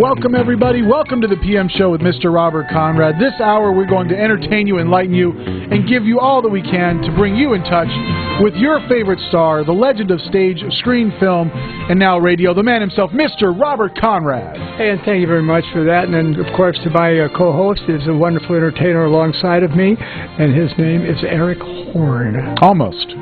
Welcome, everybody. Welcome to the PM Show with Mr. Robert Conrad. This hour, we're going to entertain you, enlighten you, and give you all that we can to bring you in touch with your favorite star, the legend of stage, screen, film, and now radio, the man himself, Mr. Robert Conrad. Hey, and thank you very much for that. And then, of course, to my co-host is a wonderful entertainer alongside of me, and his name is Eric Horn. Almost.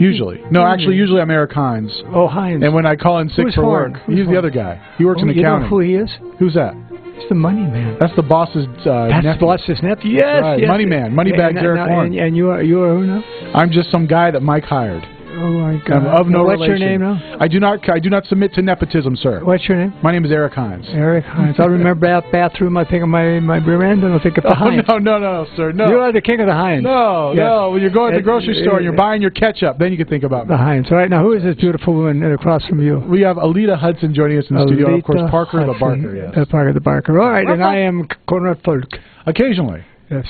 Usually. No, actually, usually I'm Eric Hines. Oh, Hines. And when I call in sick for work, he's the other guy. He works in accounting. You know who he is? Who's that? He's the money man. That's the boss's nephew. That's the boss's nephew? Yes, right. yes. Money man. Moneybag Eric Horn. And you are who now? I'm just some guy that Mike hired. Oh, my God. Of no What's relation. your name now? I do not submit to nepotism, sir. What's your name? My name is Eric Hines. Eric Hines. I'll remember that bathroom. I think of my rear end, and I'll think of the Hines. No, sir. No. You are the king of the Hines. No. When you're going to the grocery store and you're buying your ketchup, then you can think about me. The Hines. All right, now, who is this beautiful woman across from you? We have Alita Hudson joining us in the studio. Of course, Parker the Barker, yes. Parker the Barker. All right, and I am Conrad Folk. Occasionally. Yes.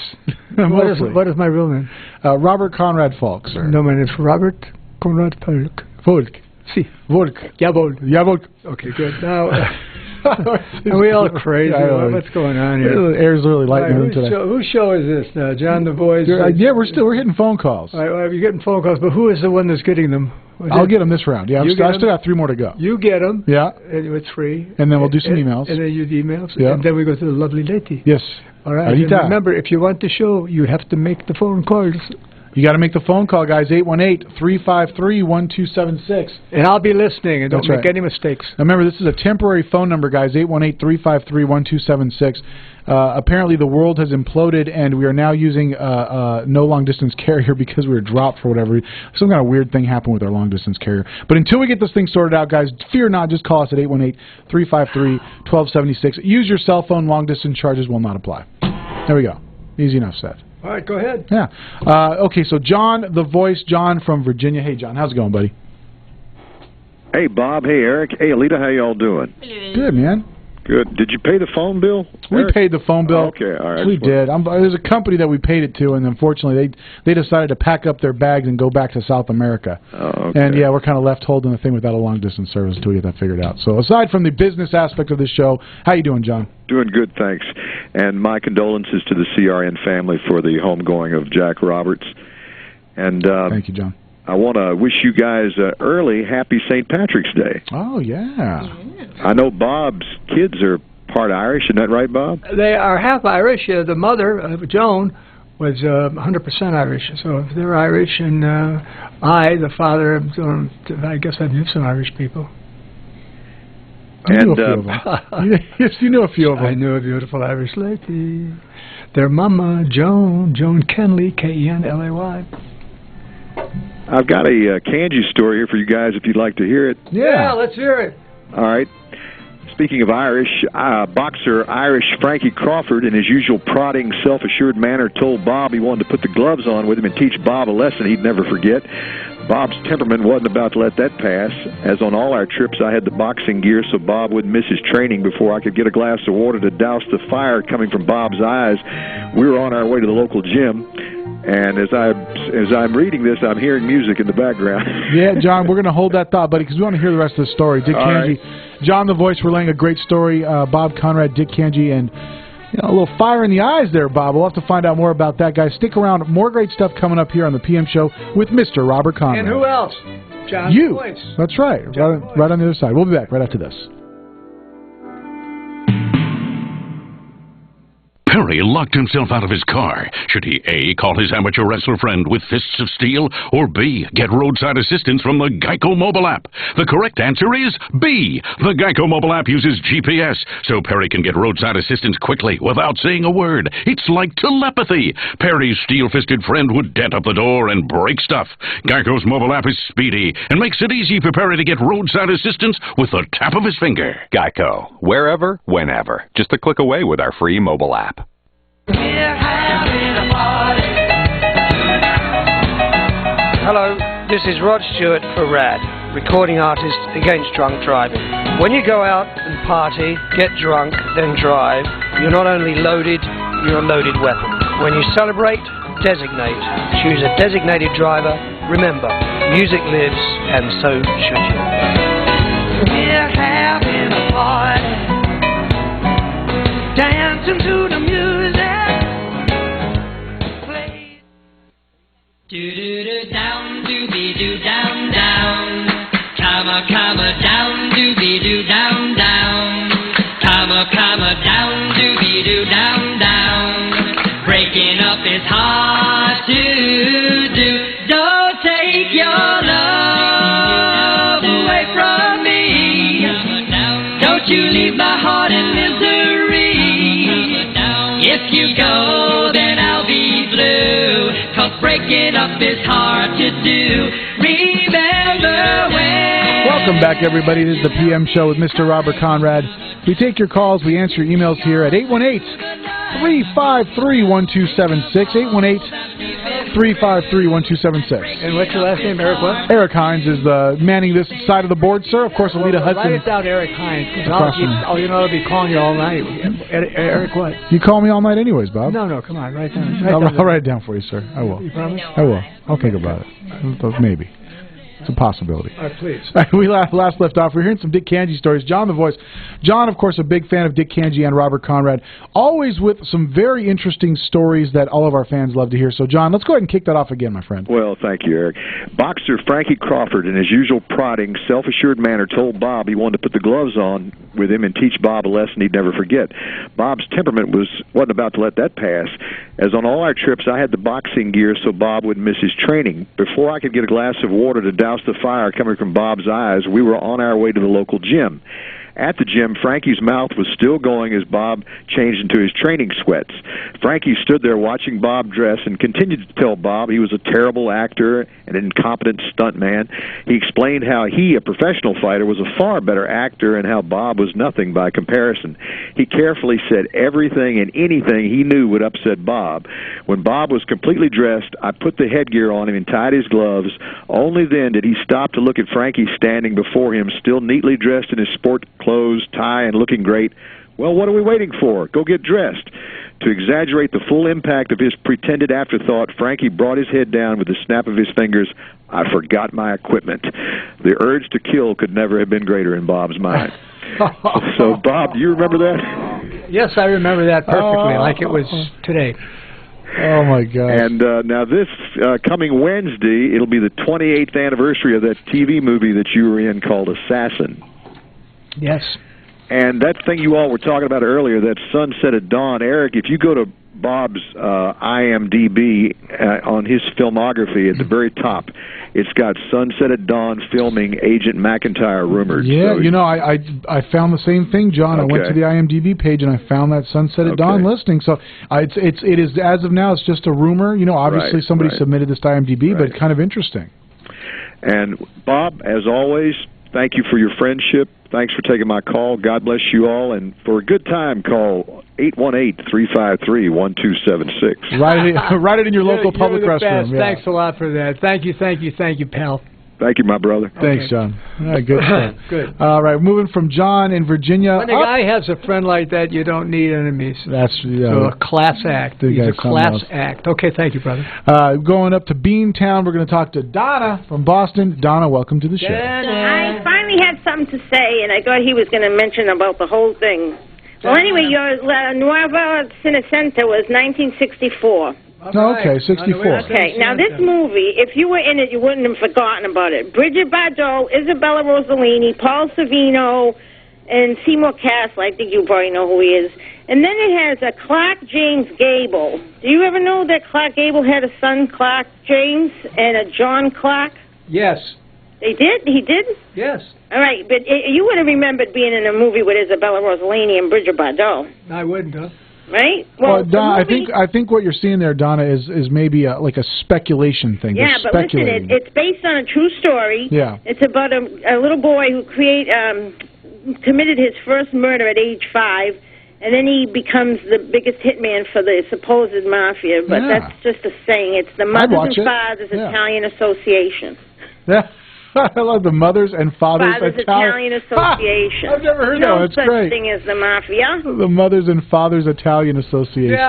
What is my real name? Robert Conrad Falk, sir. No, my name is Robert Conrad Folk. Volk. Si. Volk. Jawohl. Okay, good. Now, are we all crazy? What's going on here? The air's really lighting today. Whose show is this now? John the Voice? Yeah, we're hitting phone calls. All right, well, you're getting phone calls, but who is the one that's getting them? I'll get them this round. Yeah, I still got 3 more to go. You get them. Yeah. And it's free. And then we'll do some emails. And then you do emails. Yeah. And then we go to the lovely lady. Yes. All right. And remember, if you want the show, you have to make the phone calls. You got to make the phone call, guys. 818-353-1276. And I'll be listening, and don't make any mistakes. Now, remember, this is a temporary phone number, guys. 818-353-1276. Apparently, the world has imploded, and we are now using no long-distance carrier because we were dropped for whatever. Some kind of weird thing happened with our long-distance carrier. But until we get this thing sorted out, guys, fear not. Just call us at 818-353-1276. Use your cell phone. Long-distance charges will not apply. There we go. Easy enough said. All right, go ahead. Yeah. Okay, so John, the voice, John from Virginia. Hey, John, how's it going, buddy? Hey, Bob. Hey, Eric. Hey, Alita. How y'all doing? Good, man. Good. Did you pay the phone bill? We paid the phone bill. Okay, all right. We did. There's a company that we paid it to, and unfortunately, they decided to pack up their bags and go back to South America. Oh, okay. And, yeah, we're kind of left holding the thing without a long-distance service until we get that figured out. So aside from the business aspect of this show, how you doing, John? Doing good, thanks. And my condolences to the CRN family for the homegoing of Jack Roberts. And thank you, John. I want to wish you guys early happy St. Patrick's Day. Oh, yeah. I know Bob's kids are part Irish. Isn't that right, Bob? They are half Irish. The mother, Joan, was 100% Irish. So if they're Irish, and the father, I guess I knew some Irish people. I knew a few of them. Yes, you knew a few of them. I knew a beautiful Irish lady. Their mama, Joan Kenley, Kenlay. I've got a Kanji story here for you guys if you'd like to hear it. Yeah, let's hear it. All right. Speaking of Irish, boxer Irish Frankie Crawford, in his usual prodding, self-assured manner, told Bob he wanted to put the gloves on with him and teach Bob a lesson he'd never forget. Bob's temperament wasn't about to let that pass. As on all our trips, I had the boxing gear so Bob wouldn't miss his training before I could get a glass of water to douse the fire coming from Bob's eyes. We were on our way to the local gym. And as I'm reading this, I'm hearing music in the background. Yeah, John, we're going to hold that thought, buddy, because we want to hear the rest of the story. Dick Kanji, John the Voice relaying a great story. Bob Conrad, Dick Kanji, and a little fire in the eyes there, Bob. We'll have to find out more about that, guys. Stick around. More great stuff coming up here on the PM Show with Mr. Robert Conrad. And who else? John the Voice. That's right. Right on the other side. We'll be back right after this. Perry locked himself out of his car. Should he A, call his amateur wrestler friend with fists of steel, or B, get roadside assistance from the Geico mobile app? The correct answer is B. The Geico mobile app uses GPS, so Perry can get roadside assistance quickly without saying a word. It's like telepathy. Perry's steel-fisted friend would dent up the door and break stuff. Geico's mobile app is speedy and makes it easy for Perry to get roadside assistance with the tap of his finger. Geico. Wherever, whenever. Just a click away with our free mobile app. Hello, this is Rod Stewart for RAD, recording artist against drunk driving. When you go out and party, get drunk, then drive, you're not only loaded, you're a loaded weapon. When you celebrate, designate. Choose a designated driver. Remember, music lives, and so should you. We're having a party. listen to the music. Play. Do-do-do, down, do-be-do, down, down. Comma, down, do-be-do, down, down. Comma, down, do-be-do, down, down. Breaking up is hard to do. Don't take your love away from me. Don't you leave my heart in misery. If you go, then I'll be blue. 'Cause breaking up is hard to do. Remember when. Welcome back, everybody. This is the PM Show with Mr. Robert Conrad. We take your calls. We answer your emails here at 818-353-1276. 818-353-1276. And what's your last name, Eric what? Eric Hines is manning this side of the board, sir. Of course, Alita Hudson. Write it down, Eric Hines. I'll be calling you all night. Eric what? You call me all night anyways, Bob. No, come on. Write it down. I'll write it down for you, sir. I will. You promise? I will. I'll think about it. Maybe. It's a possibility. All right, please. We last left off. We're hearing some Dick Kanji stories. John, the voice. John, of course, a big fan of Dick Kanji and Robert Conrad. Always with some very interesting stories that all of our fans love to hear. So, John, let's go ahead and kick that off again, my friend. Well, thank you, Eric. Boxer Frankie Crawford, in his usual prodding, self-assured manner, told Bob he wanted to put the gloves on with him and teach Bob a lesson he'd never forget. Bob's temperament wasn't about to let that pass. As on all our trips, I had the boxing gear so Bob wouldn't miss his training. Before I could get a glass of water to douse the fire coming from Bob's eyes, we were on our way to the local gym. At the gym, Frankie's mouth was still going as Bob changed into his training sweats. Frankie stood there watching Bob dress and continued to tell Bob he was a terrible actor, an incompetent stuntman. He explained how he, a professional fighter, was a far better actor and how Bob was nothing by comparison. He carefully said everything and anything he knew would upset Bob. When Bob was completely dressed, I put the headgear on him and tied his gloves. Only then did he stop to look at Frankie standing before him, still neatly dressed in his sport clothes, tie, and looking great. Well, what are we waiting for? Go get dressed. To exaggerate the full impact of his pretended afterthought, Frankie brought his head down with a snap of his fingers. I forgot my equipment. The urge to kill could never have been greater in Bob's mind. So, Bob, do you remember that? Yes, I remember that perfectly, like it was today. Oh, my God. And now this coming Wednesday, it'll be the 28th anniversary of that TV movie that you were in called Assassin. Yes. And that thing you all were talking about earlier, that Sunset at Dawn, Eric, if you go to Bob's IMDb on his filmography at the very top, it's got Sunset at Dawn filming Agent McIntyre rumored. Yeah, so, you know, I found the same thing, John. Okay. I went to the IMDb page and I found that Sunset at Dawn listing. So it is, as of now, it's just a rumor. You know, obviously somebody submitted this to IMDb, but kind of interesting. And Bob, as always, thank you for your friendship. Thanks for taking my call. God bless you all. And for a good time, call 818-353-1276. Write it in your local public restroom. Yeah. Thanks a lot for that. Thank you, pal. Thank you, my brother. Thanks, John. All right, good stuff. Good. All right, moving from John in Virginia. When a guy has a friend like that, you don't need enemies. That's so a class act. He's a class act. Okay, thank you, brother. Going up to Beantown, we're going to talk to Donna from Boston. Donna, welcome to the show. I finally had something to say, and I thought he was going to mention about the whole thing. Well, anyway, your Nueva Cinecenta was 1964. Okay, 64. Okay, now this movie, if you were in it, you wouldn't have forgotten about it. Bridget Bardot, Isabella Rossellini, Paul Savino, and Seymour Cassel. I think you probably know who he is. And then it has a Clark James Gable. Do you ever know that Clark Gable had a son, Clark James, and a John Clark? Yes. They did? He did? Yes. All right, but you would have remembered being in a movie with Isabella Rossellini and Bridget Bardot. I wouldn't, huh? Right? Well, Donna, I think what you're seeing there, Donna, is maybe like a speculation thing. Yeah, but listen, it's based on a true story. Yeah. It's about a little boy who committed his first murder at age 5, and then he becomes the biggest hitman for the supposed mafia. But that's just a saying. It's the Mothers and Fathers Italian Association. Yeah. I love the Mothers and Fathers Italian Association. I've never heard that. It's great. No such thing as the mafia. The Mothers and Fathers Italian Association. Yeah.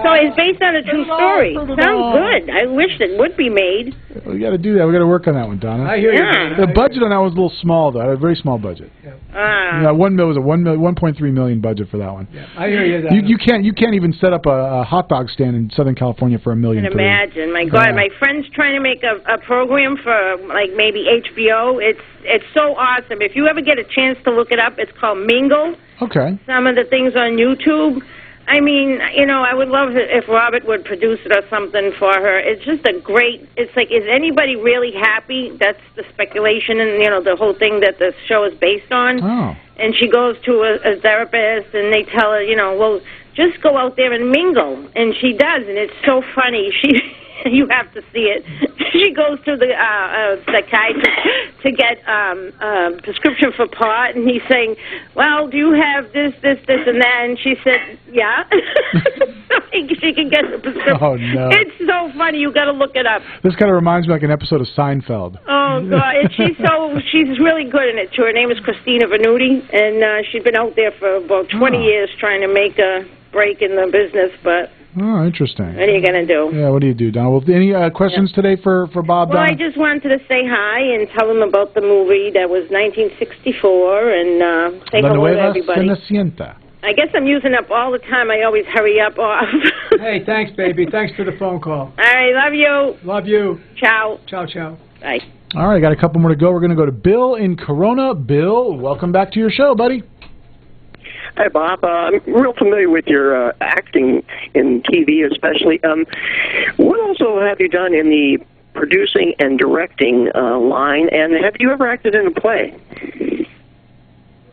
So it's based on a true story. Sounds good. I wish it would be made. We got to do that. We got to work on that one, Donna. I hear you. The budget on that was a little small, though. I had a very small budget. Oh, Yeah, $1.3 million budget for that one. Yeah, I hear you. You can't even set up a hot dog stand in Southern California for $1 million. I can imagine. My God, my friend's trying to make a program for like maybe HBO. It's so awesome. If you ever get a chance to look it up, it's called Mingle. Okay. Some of the things on YouTube. I mean, I would love it if Robert would produce it or something for her. It's just it's like, is anybody really happy? That's the speculation and, the whole thing that the show is based on. Oh. And she goes to a therapist and they tell her, well, just go out there and mingle. And she does, and it's so funny. You have to see it. She goes to the psychiatrist to get a prescription for pot, and he's saying, well, do you have this, and that? And she said, yeah. She can get the prescription. Oh, no. It's so funny. You got to look it up. This kind of reminds me like an episode of Seinfeld. Oh, God. And she's really good in it, too. Her name is Christina Venuti, and she's been out there for about 20 years trying to make a break in the business, but... Oh, interesting. What are you going to do? Yeah, what do you do, Donna? Well, any questions today for Bob? Well, Donna? I just wanted to say hi and tell him about the movie that was 1964 and say hello to everybody. Cenicienta. I guess I'm using up all the time. I always hurry up off. Hey, thanks, baby. Thanks for the phone call. All right, love you. Love you. Ciao. Ciao, ciao. Bye. All right, got a couple more to go. We're going to go to Bill in Corona. Bill, welcome back to your show, buddy. Hi, Bob. I'm real familiar with your acting in TV, especially. What also have you done in the producing and directing line, and have you ever acted in a play?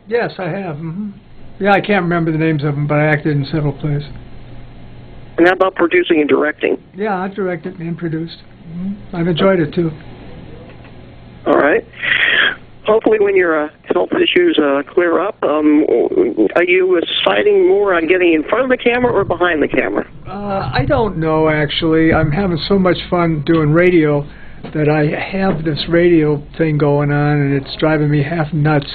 Yes, I have. Mm-hmm. Yeah, I can't remember the names of them, but I acted in several plays. And how about producing and directing? Yeah, I've directed and produced. Mm-hmm. I've enjoyed it, too. All right. Hopefully when your health issues clear up, are you deciding more on getting in front of the camera or behind the camera? I don't know, actually. I'm having so much fun doing radio that I have this radio thing going on, and it's driving me half nuts.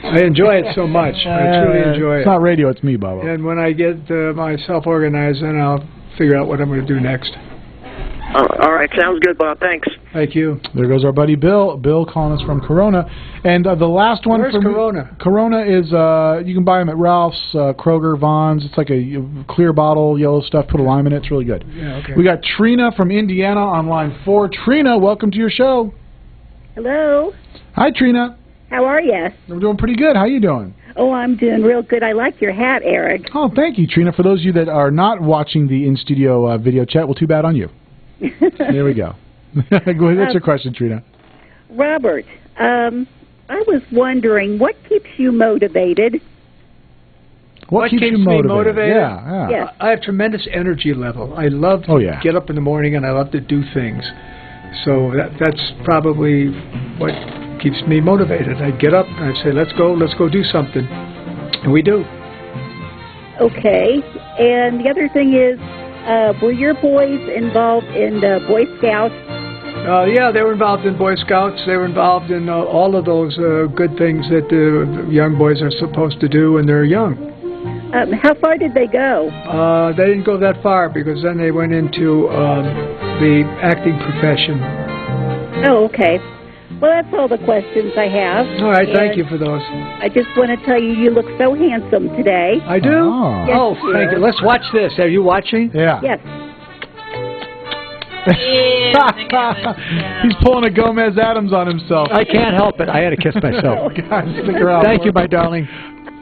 I enjoy it so much. I truly enjoy it. It's not radio, it's me, Bobo. And when I get myself organized, then I'll figure out what I'm going to do next. All right, sounds good, Bob. Thanks. Thank you. There goes our buddy Bill. Bill calling us from Corona. And the last one... Where's Corona? Corona is, you can buy them at Ralph's, Kroger, Vaughn's. It's like a clear bottle, yellow stuff. Put a lime in it. It's really good. Yeah, okay. We got Trina from Indiana on line 4. Trina, welcome to your show. Hello. Hi, Trina. How are you? I'm doing pretty good. How you doing? Oh, I'm doing real good. I like your hat, Eric. Oh, thank you, Trina. For those of you that are not watching the in-studio video chat, well, too bad on you. There we go. Go ahead. What's your question, Trina? Robert, I was wondering, what keeps you motivated? What keeps me motivated? Yeah. Yes. I have tremendous energy level. I love to get up in the morning, and I love to do things. So that's probably what keeps me motivated. I get up, and I say, let's go do something. And we do. Okay. And the other thing is, were your boys involved in the Boy Scouts? Yeah, they were involved in Boy Scouts. They were involved in all of those good things that the young boys are supposed to do when they're young. How far did they go? They didn't go that far because then they went into the acting profession. Oh, okay. Well, that's all the questions I have. All right, thank you for those. I just want to tell you look so handsome today. I do? Oh, yes, thank you. Let's watch this. Are you watching? Yeah. Yes. He's pulling a Gomez Adams on himself. I can't help it. I had to kiss myself. God, stick around. Thank you, my darling.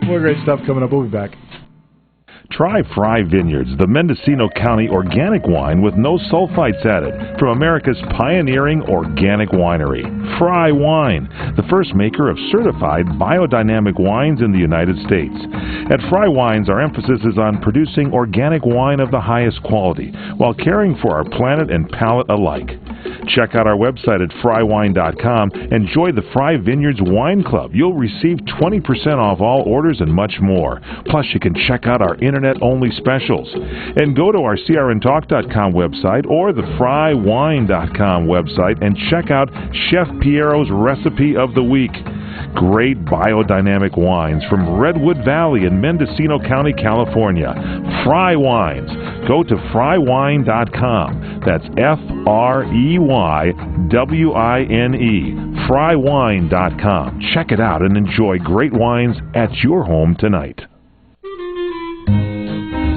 More great stuff coming up. We'll be back. Try Fry Vineyards, the Mendocino County organic wine with no sulfites added from America's pioneering organic winery. Fry Wine, the first maker of certified biodynamic wines in the United States. At Fry Wines, our emphasis is on producing organic wine of the highest quality while caring for our planet and palate alike. Check out our website at frywine.com and join the Fry Vineyards Wine Club. You'll receive 20% off all orders and much more. Plus, you can check out our internet-only specials. And go to our crntalk.com website or the frywine.com website and check out Chef Piero's Recipe of the Week. Great biodynamic wines from Redwood Valley in Mendocino County, California. Fry Wines. Go to frywine.com. That's FREYWINE. Frywine.com. Check it out and enjoy great wines at your home tonight.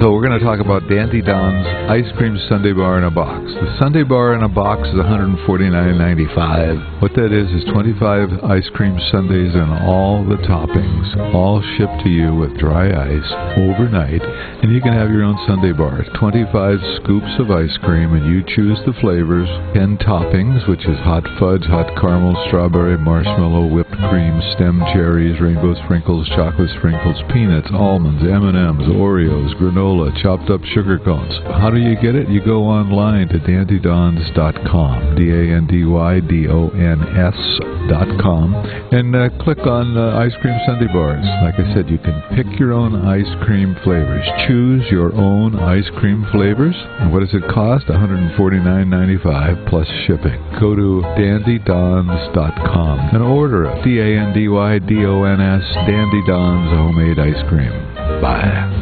So we're going to talk about Dandy Don's Ice Cream Sundae Bar in a Box. The Sundae Bar in a Box is $149.95. What that is 25 ice cream sundaes and all the toppings, all shipped to you with dry ice overnight, and you can have your own sundae bar. 25 scoops of ice cream, and you choose the flavors. 10 toppings, which is hot fudge, hot caramel, strawberry, marshmallow, whipped cream, stem cherries, rainbow sprinkles, chocolate sprinkles, peanuts, almonds, M&Ms, Oreos, granola, chopped up sugar cones. How do you get it? You go online to dandydons.com, DANDYDONS.com, and click on ice cream sundae bars. Like I said, you can pick your own ice cream flavors. Choose your own ice cream flavors. And what does it cost? $149.95 plus shipping. Go to dandydons.com and order it. DANDYDONS, Dandy Don's homemade ice cream. Bye.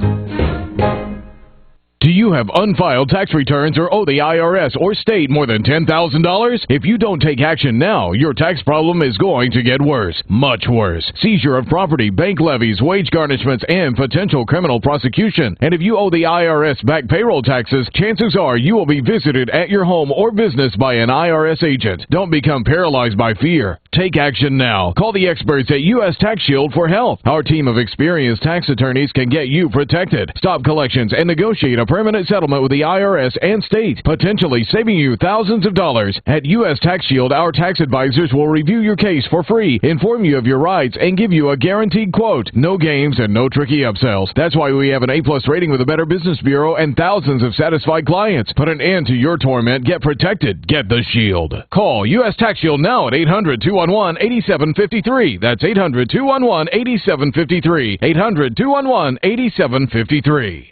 Do you have unfiled tax returns or owe the IRS or state more than $10,000? If you don't take action now, your tax problem is going to get worse, much worse. Seizure of property, bank levies, wage garnishments, and potential criminal prosecution. And if you owe the IRS back payroll taxes, chances are you will be visited at your home or business by an IRS agent. Don't become paralyzed by fear. Take action now. Call the experts at U.S. Tax Shield for help. Our team of experienced tax attorneys can get you protected, stop collections, and negotiate a permanent settlement with the IRS and state, potentially saving you thousands of dollars. At U.S. Tax Shield, our tax advisors will review your case for free, inform you of your rights, and give you a guaranteed quote. No games and no tricky upsells. That's why we have an A-plus rating with the Better Business Bureau and thousands of satisfied clients. Put an end to your torment. Get protected. Get the Shield. Call U.S. Tax Shield now at 800-211-8753. That's 800-211-8753. 800-211-8753.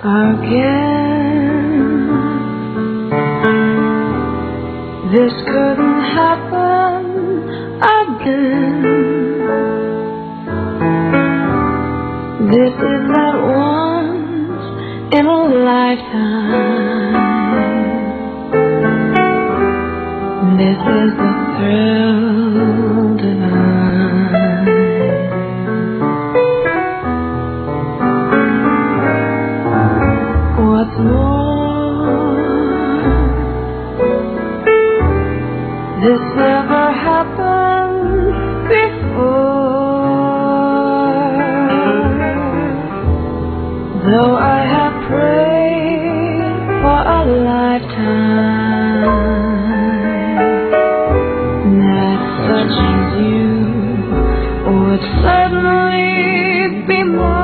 Again, this couldn't happen again. This is that once in a lifetime. This is the thrill divine. What's more, this never happened before. Though I have prayed for a lifetime, that such as you would certainly be mine.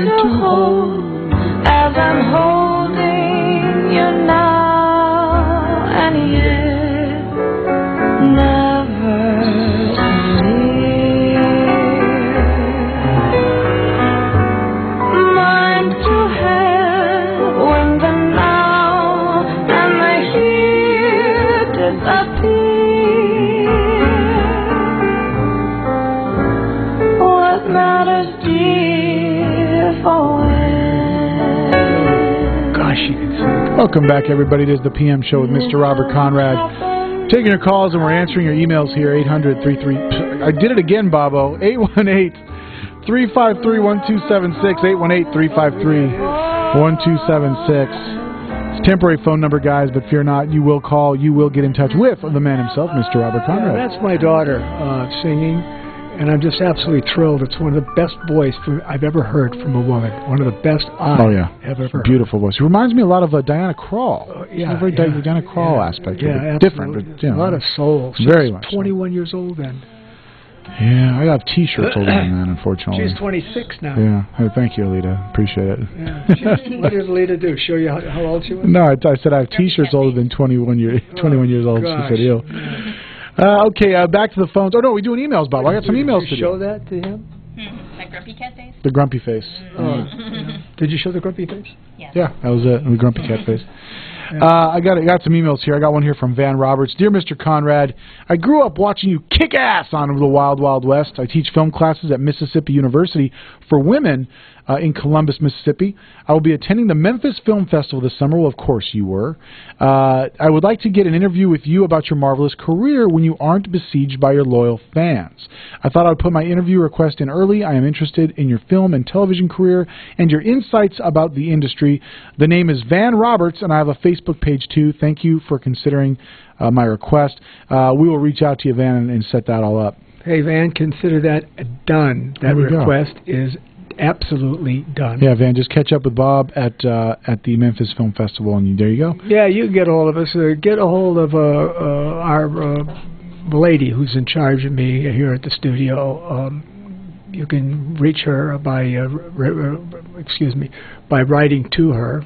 To hold as I'm holding you now, and yet never leave. Mine to have when the now and the here disappear. What matters, dear, for Welcome back, everybody. It is the PM Show with Mr. Robert Conrad. Taking your calls, and we're answering your emails here. 800-33... I did it again, Bobo. 818-353-1276. 818-353-1276. It's a temporary phone number, guys, but fear not. You will call. You will get in touch with the man himself, Mr. Robert Conrad. That's my daughter singing. And I'm just absolutely thrilled. It's one of the best voices I've ever heard from a woman. One of the best I've ever heard. Beautiful voice. It reminds me a lot of Diana Krall. Very Diana Krall aspect. Yeah, different. But, a lot of soul. She very was much 21 years old then. Yeah, I got T-shirts older than that, unfortunately. She's 26 now. Yeah. Hey, thank you, Alita. Appreciate it. Yeah. What did Alita do? Show you how old she was? No, I said I have T-shirts older than 21 years old. Gosh. She said, ew. Okay, back to the phones. Oh, no, we're doing emails, Bob. I got some emails to show that to him? grumpy cat face? The grumpy face. Did you show the grumpy face? Yeah, that was it. The grumpy cat face. I got some emails here. I got one here from Van Roberts. Dear Mr. Conrad, I grew up watching you kick ass on the Wild Wild West. I teach film classes at Mississippi University for women in Columbus, Mississippi. I will be attending the Memphis Film Festival this summer. Well, of course you were. I would like to get an interview with you about your marvelous career when you aren't besieged by your loyal fans. I thought I would put my interview request in early. I am interested in your film and television career and your insights about the industry. The name is Van Roberts, and I have a Facebook page too. Thank you for considering my request. We will reach out to you, Van, and set that all up. Hey, Van, consider that done. That request is absolutely done. Yeah, Van, just catch up with Bob at the Memphis Film Festival, and there you go. Yeah, you can get a hold of us. Get a hold of our lady who's in charge of me here at the studio. You can reach her by by writing to her.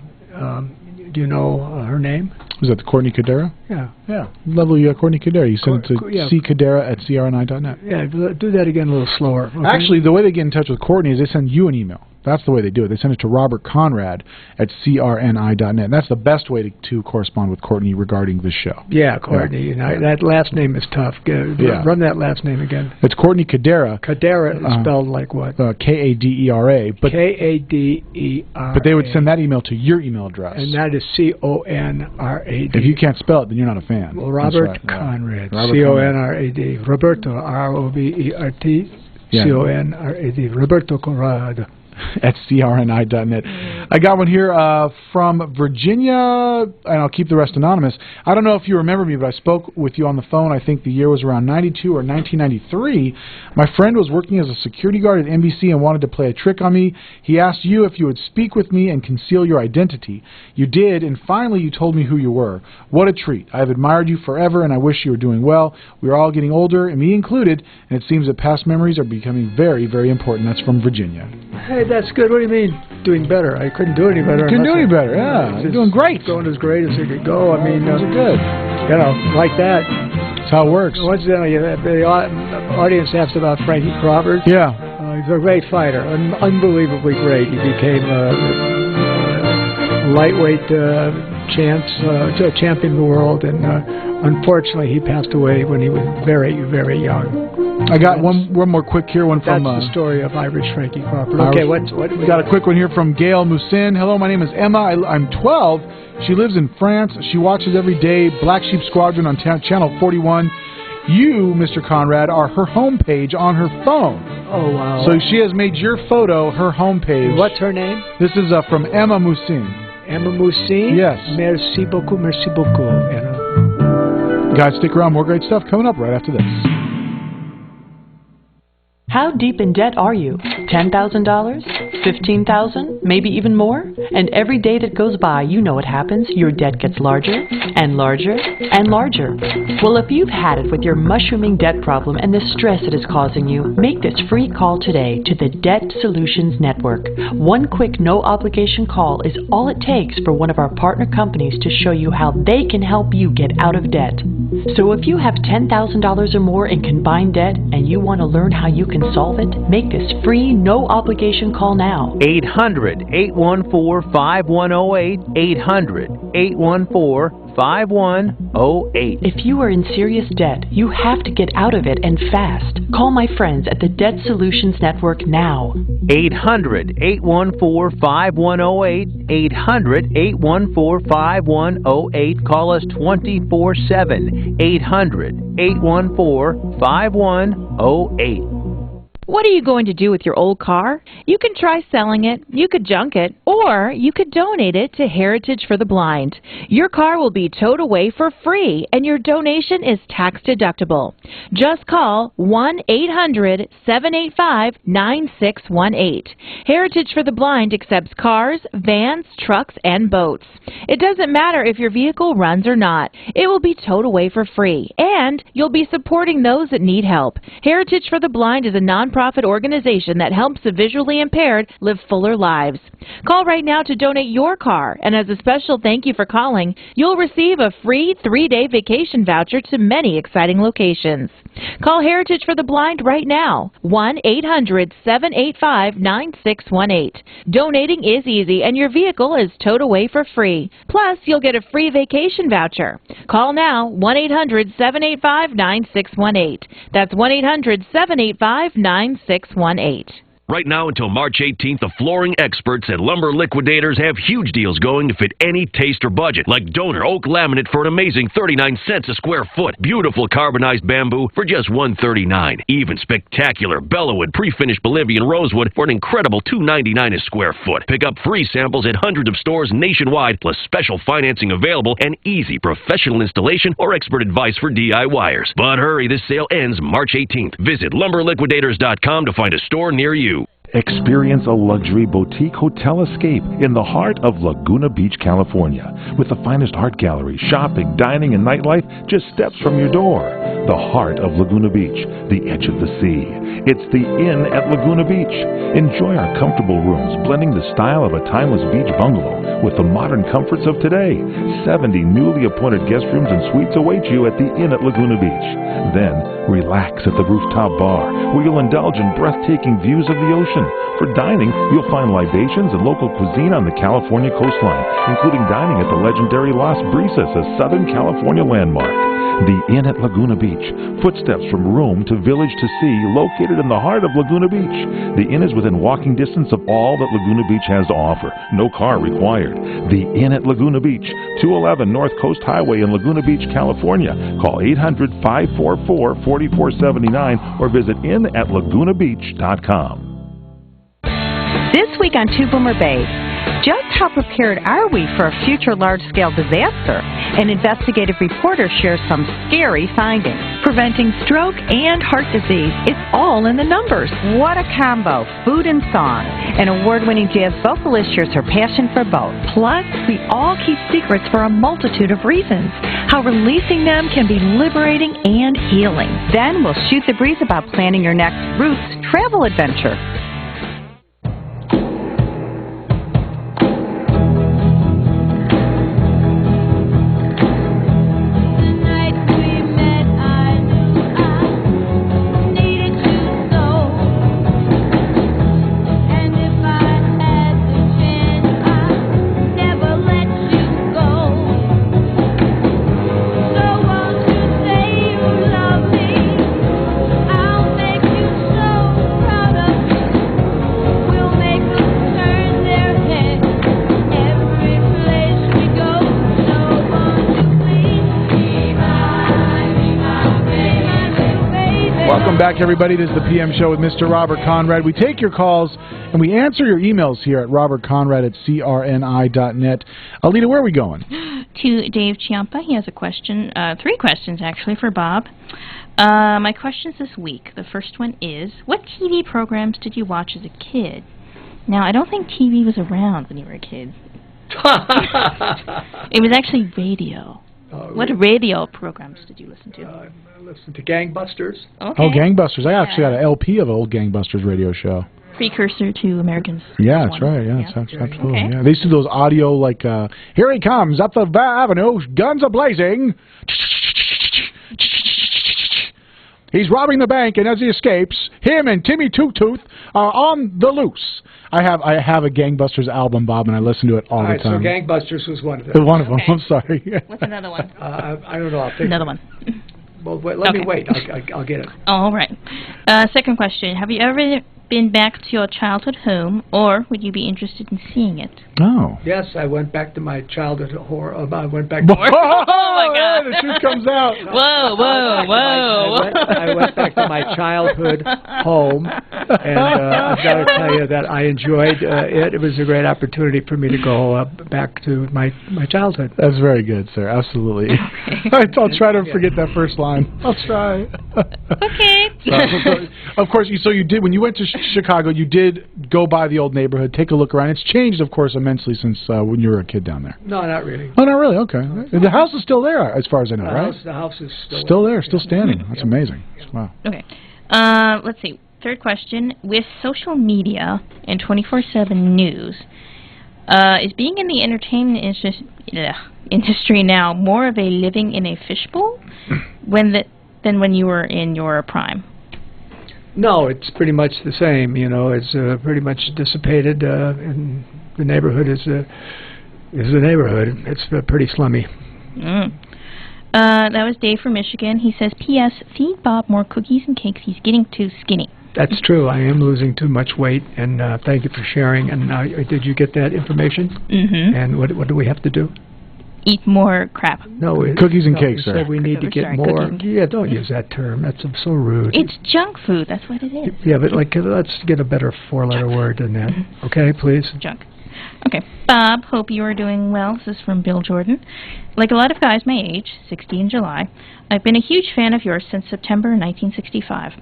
Do you know her name? Was that Courtney Cadera? Yeah. Yeah. Lovely Courtney Cadera. You send it to ccadera@crni.net. Yeah, do that again a little slower. Okay? Actually, the way they get in touch with Courtney is they send you an email. That's the way they do it. They send it to Robert Conrad at crni.net. And that's the best way to correspond with Courtney regarding this show. Yeah, Courtney. Yeah. That last name is tough. Run that last name again. It's Courtney Cadera. Cadera is spelled like what? Kadera. Kadera. But they would send that email to your email address. And that is Conrad. If you can't spell it, then you're not a fan. Well, Robert Conrad. Conrad. Roberto, Robert. Conrad. Roberto Conrad. At crni.net. I got one here from Virginia, and I'll keep the rest anonymous. I don't know if you remember me, but I spoke with you on the phone. I think the year was around 92 or 1993. My friend was working as a security guard at NBC and wanted to play a trick on me. He asked you if you would speak with me and conceal your identity. You did, and finally you told me who you were. What a treat. I have admired you forever, and I wish you were doing well. We are all getting older, and me included, and it seems that past memories are becoming very, very important. That's from Virginia. Hey, that's good. What do you mean, doing better? I couldn't do any better. Couldn't do any better, yeah. You're doing great. Going as great as it could go. I mean, those are good. You know, like that. That's how it works. Once the audience asked about Frankie Crawford. Yeah. He's a great fighter. Unbelievably great. He became a lightweight champion of the world, and unfortunately he passed away when he was very, very young. I got one more quick here. One from the story of Irish Frankie Crawford. Okay, what we got a quick one here from Gail Moussin. Hello, my name is Emma. I'm 12. She lives in France. She watches every day Black Sheep Squadron on Channel 41. You, Mr. Conrad, are her homepage on her phone. Oh, wow. So she has made your photo her homepage. What's her name? This is from Emma Moussin. Emma Moussin? Yes. Merci beaucoup, Emma. Guys, stick around. More great stuff coming up right after this. How deep in debt are you? $10,000? $15,000? Maybe even more? And every day that goes by, you know what happens. Your debt gets larger and larger and larger. Well, if you've had it with your mushrooming debt problem and the stress it is causing you, make this free call today to the Debt Solutions Network. One quick, no-obligation call is all it takes for one of our partner companies to show you how they can help you get out of debt. So if you have $10,000 or more in combined debt and you want to learn how you can solve it, make this free, no-obligation call now. 800-814-5108. 800-814-5108. If you are in serious debt, you have to get out of it and fast. Call my friends at the Debt Solutions Network now. 800-814-5108. 800-814-5108. Call us 24/7. 800-814-5108. What are you going to do with your old car? You can try selling it, you could junk it, or you could donate it to Heritage for the Blind. Your car will be towed away for free, and your donation is tax deductible. Just call 1-800-785-9618. Heritage for the Blind accepts cars, vans, trucks, and boats. It doesn't matter if your vehicle runs or not. It will be towed away for free, and you'll be supporting those that need help. Heritage for the Blind is a non nonprofit organization that helps the visually impaired live fuller lives. Call right now to donate your car, and as a special thank you for calling, you'll receive a free 3-day vacation voucher to many exciting locations. Call Heritage for the Blind right now, 1-800-785-9618. Donating is easy, and your vehicle is towed away for free. Plus, you'll get a free vacation voucher. Call now, 1-800-785-9618. That's 1-800-785-9618. Right now until March 18th, the flooring experts at Lumber Liquidators have huge deals going to fit any taste or budget, like donor oak laminate for an amazing 39 cents a square foot, beautiful carbonized bamboo for just $139, even spectacular Bellawood pre-finished Bolivian rosewood for an incredible $299 a square foot. Pick up free samples at hundreds of stores nationwide, plus special financing available and easy professional installation or expert advice for DIYers. But hurry, this sale ends March 18th. Visit lumberliquidators.com to find a store near you. Experience a luxury boutique hotel escape in the heart of Laguna Beach, California, with the finest art gallery, shopping, dining, and nightlife just steps from your door. The heart of Laguna Beach, the edge of the sea. It's the Inn at Laguna Beach. Enjoy our comfortable rooms, blending the style of a timeless beach bungalow with the modern comforts of today. 70 newly appointed guest rooms and suites await you at the Inn at Laguna Beach. Then, relax at the rooftop bar, where you'll indulge in breathtaking views of the ocean. For dining, you'll find libations and local cuisine on the California coastline, including dining at the legendary Las Brisas, a Southern California landmark. The Inn at Laguna Beach, footsteps from room to village to sea, located in the heart of Laguna Beach. The Inn is within walking distance of all that Laguna Beach has to offer. No car required. The Inn at Laguna Beach, 211 North Coast Highway in Laguna Beach, California. Call 800-544-4479 or visit innatlagunabeach.com. This week on Two Boomer Bay, just how prepared are we for a future large-scale disaster? An investigative reporter shares some scary findings. Preventing stroke and heart disease, it's all in the numbers. What a combo, food and song. An award-winning jazz vocalist shares her passion for both. Plus, we all keep secrets for a multitude of reasons. How releasing them can be liberating and healing. Then we'll shoot the breeze about planning your next Roots travel adventure. Back, everybody. This is the PM Show with Mr. Robert Conrad. We take your calls and we answer your emails here at robertconrad@crni.net. Alita, where are we going? To Dave Ciampa. He has a question, 3 questions actually for Bob. My questions this week. The first one is, what TV programs did you watch as a kid? Now, I don't think TV was around when you were a kid. It was actually radio. What radio programs did you listen to? I listened to Gangbusters. Okay. Oh, Gangbusters. I actually got an LP of an old Gangbusters radio show. Precursor to Americans. Yeah, that's right. Yeah, that's absolutely. Okay. Yeah. They used to do those audio, like, here he comes up the avenue, guns a-blazing. He's robbing the bank, and as he escapes, him and Timmy Two-Tooth are on the loose. I have a Gangbusters album, Bob, and I listen to it all the time. So Gangbusters was one of them. One of them. I'm sorry. What's another one? I don't know. I'll think another one. Well, let me wait. I'll get it. All right. Second question. Have you ever been back to your childhood home, or would you be interested in seeing it? Oh. Yes, I went back to my childhood home. I went back. Oh my God! The truth comes out. Whoa! I went back to my childhood home, and I've got to tell you that I enjoyed it. It was a great opportunity for me to go back to my childhood. That's very good, sir. Absolutely. I'll try to forget that first line. I'll try. Okay. Of course, so you did, when you went to Chicago, you did go by the old neighborhood, take a look around. It's changed, of course, immensely since when you were a kid down there. No, not really. Oh, not really? Okay. The house is still there, as far as I know, right? The house is still there, still standing. That's amazing. Wow. Okay. Let's see. third question. With social media and 24/7 news, is being in the entertainment industry now more of a living in a fishbowl than when you were in your prime? No, it's pretty much the same. You know, it's pretty much dissipated, and the neighborhood is the neighborhood. It's pretty slummy. That was Dave from Michigan. He says, P.S. Feed Bob more cookies and cakes. He's getting too skinny. That's true. I am losing too much weight, and thank you for sharing. And did you get that information? Mm-hmm. And what do we have to do? Eat more crap. No, cookies and cakes, sir. Said we need to get more. Yeah, don't use that term. That's so rude. It's junk food. That's what it is. Yeah, but let's get a better four-letter word than that. Okay, please. Junk. Okay. Bob, hope you are doing well. This is from Bill Jordan. Like a lot of guys my age, 60 in July, I've been a huge fan of yours since September 1965.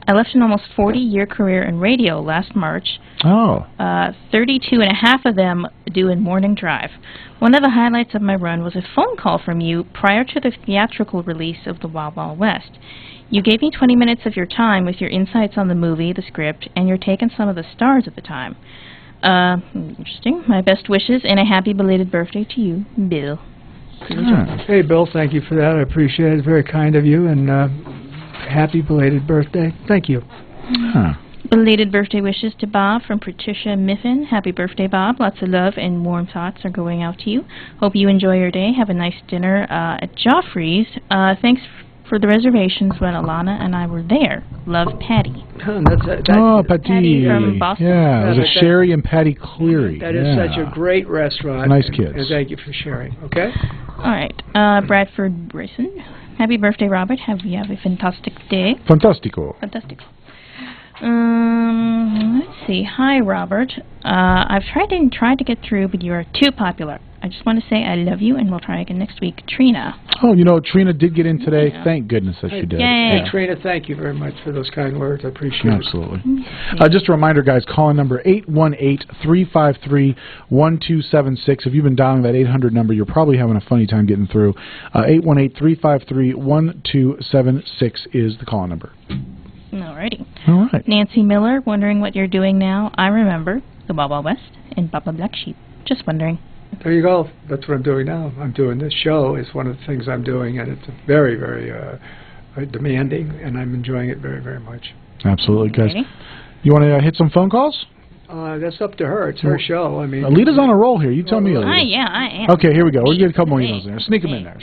I left an almost 40-year career in radio last March. 32 and a half of them doing morning drive. One of the highlights of my run was a phone call from you prior to the theatrical release of The Wild Wild West. You gave me 20 minutes of your time with your insights on the movie, the script, and your take on some of the stars at the time. Interesting. My best wishes and a happy belated birthday to you, Bill. Hey, Bill, thank you for that. I appreciate it. Very kind of you, and happy belated birthday. Thank you. Belated birthday wishes to Bob from Patricia Miffin. Happy birthday, Bob. Lots of love and warm thoughts are going out to you. Hope you enjoy your day. Have a nice dinner at Joffrey's. Thanks for the reservations when Alana and I were there. Love, Patty. Patty from Boston. Yeah, it was a Sherry and Patty Cleary. That is such a great restaurant. Nice kids. And thank you for sharing. Okay? All right. Bradford Bryson. Happy birthday, Robert. Have a fantastic day. Fantastico. Fantastico. Let's see. Hi, Robert. I've tried to get through, but you are too popular. I just want to say I love you, and we'll try again next week. Trina. Oh, Trina did get in today. Yeah. Thank goodness that she did. Yay. Hey, Trina, thank you very much for those kind words. I appreciate it. Absolutely. Just a reminder, guys, call-in number 818-353-1276. If you've been dialing that 800 number, you're probably having a funny time getting through. 818-353-1276 is the call-in number. Alrighty. All right. Nancy Miller, wondering what you're doing now. I remember The Wild Wild West and Baba Black Sheep. Just wondering. There you go. That's what I'm doing now. I'm doing this show. It's one of the things I'm doing, and it's very, very demanding, and I'm enjoying it very, very much. Absolutely, guys. You want to hit some phone calls? That's up to her. It's her show. I mean, Alita's on a roll here. You tell me, Alita. Yeah, I am. Okay, here we go. We'll get a couple more emails in there. Sneak them in there.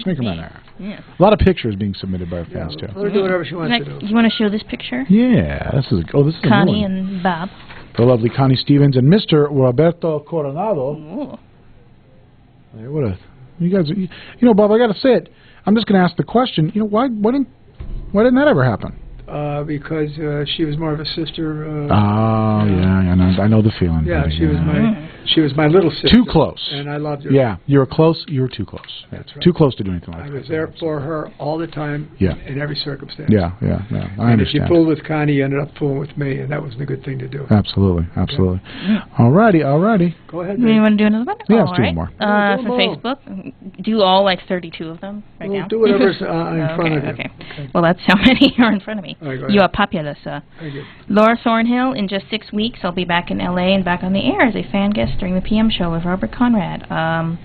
Yeah. A lot of pictures being submitted by our fans, too. Let her do whatever she wants to do. You want to show this picture? Yeah. This is Connie and Bob. The lovely Connie Stevens and Mr. Roberto Coronado. Ooh. Hey, you guys, Bob, I got to say it. I'm just going to ask the question. Why didn't that ever happen? Because she was more of a sister. I know the feeling. Yeah, she was my little sister. Too close. And I loved her. Yeah, you were close. You were too close. That's right. Too close to do anything like that. I was there for her all the time. Yeah. In every circumstance. Yeah. I understand. If you pulled with Connie, you ended up fooling with me, and that was a good thing to do. Absolutely. Okay. Alrighty. Go ahead. You want to do another one? Yeah, let's do one more. For Facebook, do all 32 of them right now. Do whatever's in front of you. Okay. Well, that's how many are in front of me. Right, you are popular, sir. Thank you. Laura Thornhill, in just 6 weeks, I'll be back in L.A. and back on the air as a fan guest during the PM show with Robert Conrad. I'll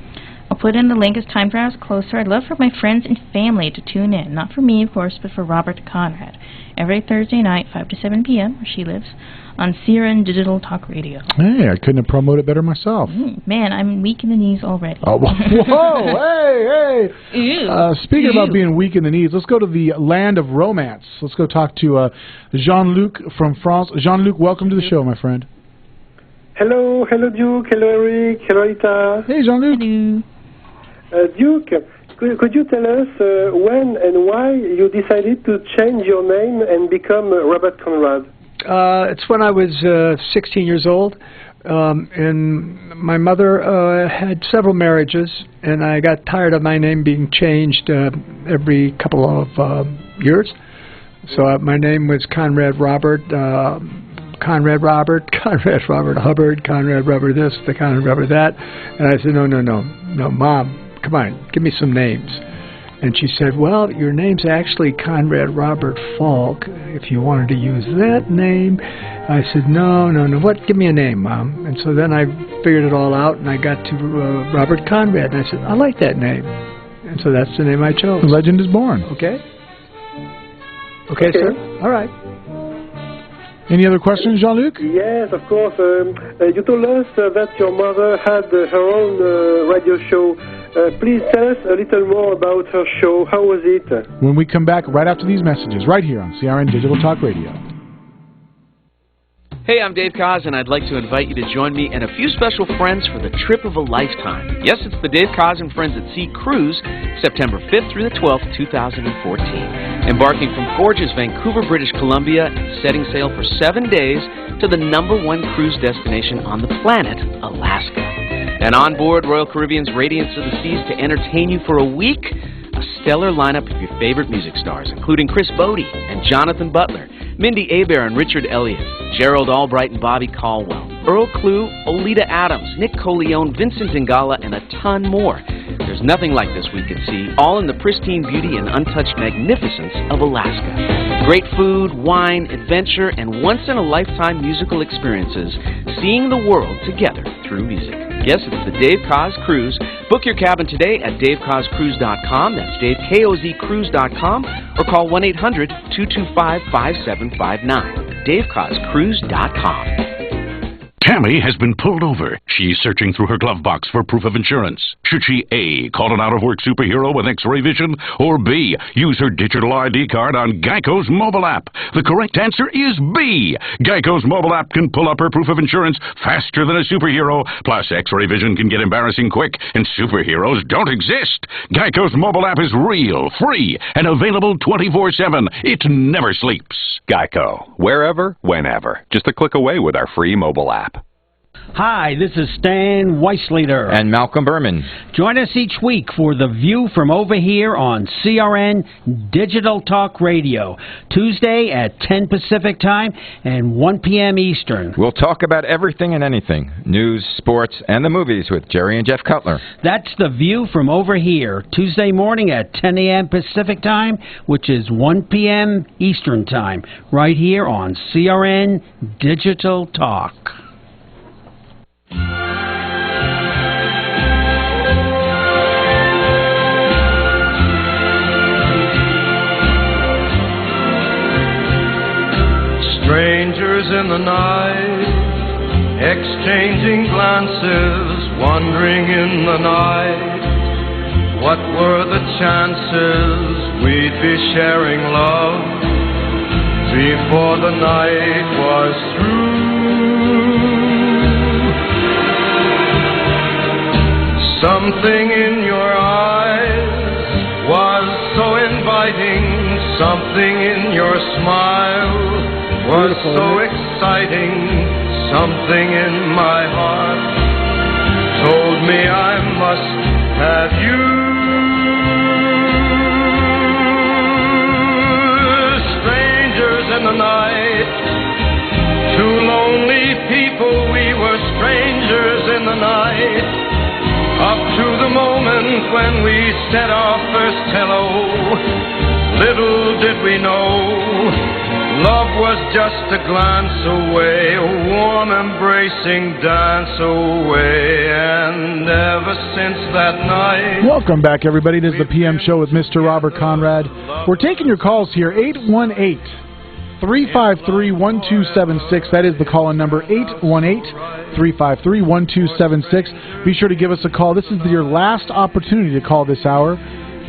put in the link as time draws closer. I'd love for my friends and family to tune in. Not for me, of course, but for Robert Conrad. Every Thursday night, 5 to 7 p.m., where she lives, on Sierra Digital Talk Radio. Hey, I couldn't have promoted better myself. Man, I'm weak in the knees already. Oh, whoa, hey. Speaking about being weak in the knees, let's go to the land of romance. Let's go talk to Jean-Luc from France. Jean-Luc, welcome to the show, my friend. Hello, Duke. Hello, Eric. Hello, Rita. Hey, Jean-Luc. Hello. Duke, could you tell us when and why you decided to change your name and become Robert Conrad? It's when I was 16 years old, and my mother had several marriages, and I got tired of my name being changed every couple of years. So my name was Conrad Robert Hubbard, Conrad Robert this, the Conrad Robert that. And I said, no, Mom, come on, give me some names. And she said, well, your name's actually Conrad Robert Falk. If you wanted to use that name. I said, no. What? Give me a name, Mom. And so then I figured it all out, and I got to Robert Conrad. And I said, I like that name. And so that's the name I chose. The legend is born. Okay. Okay, sir. All right. Any other questions, Jean-Luc? Yes, of course. You told us that your mother had her own radio show. Please tell us a little more about her show. How was it? When we come back right after these messages, right here on CRN Digital Talk Radio. Hey, I'm Dave Koz, and I'd like to invite you to join me and a few special friends for the trip of a lifetime. Yes, it's the Dave Koz and Friends at Sea Cruise, September 5th through the 12th, 2014. Embarking from gorgeous Vancouver, British Columbia, and setting sail for 7 days to the #1 cruise destination on the planet, Alaska. And on board Royal Caribbean's Radiance of the Seas to entertain you for a week, a stellar lineup of your favorite music stars, including Chris Bodie and Jonathan Butler, Mindy Abair and Richard Elliott, Gerald Albright and Bobby Caldwell, Earl Klugh, Olita Adams, Nick Coleone, Vincent Ingala, and a ton more. There's nothing like this we could see, all in the pristine beauty and untouched magnificence of Alaska. Great food, wine, adventure, and once-in-a-lifetime musical experiences, seeing the world together through music. Yes, it's the Dave Koz Cruise. Book your cabin today at DaveKozCruise.com. That's DaveKozCruise.com, or call 1-800-225-5759. DaveKozCruise.com. Tammy has been pulled over. She's searching through her glove box for proof of insurance. Should she A, call an out-of-work superhero with X-ray vision, or B, use her digital ID card on Geico's mobile app? The correct answer is B. Geico's mobile app can pull up her proof of insurance faster than a superhero. Plus, X-ray vision can get embarrassing quick, and superheroes don't exist. Geico's mobile app is real, free, and available 24/7. It never sleeps. Geico. Wherever, whenever. Just a click away with our free mobile app. Hi, this is Stan Weissleader. And Malcolm Berman. Join us each week for The View from Over Here on CRN Digital Talk Radio, Tuesday at 10 Pacific Time and 1 p.m. Eastern. We'll talk about everything and anything, news, sports, and the movies with Jerry and Jeff Cutler. That's The View from Over Here, Tuesday morning at 10 a.m. Pacific Time, which is 1 p.m. Eastern Time, right here on CRN Digital Talk. Strangers in the night, exchanging glances, wandering in the night. What were the chances we'd be sharing love before the night was through? Something in your eyes was so inviting, something in your smile was so exciting, something in my heart told me I must have you. Strangers in the night, two lonely people, we were strangers in the night. Up to the moment when we said our first hello, little did we know, love was just a glance away, a warm embracing dance away, and ever since that night... Welcome back, everybody. This is the PM Show with Mr. Robert Conrad. We're taking your calls here, 818-353-1276. That is the call-in number, 818-353-1276. Be sure to give us a call. This is your last opportunity to call this hour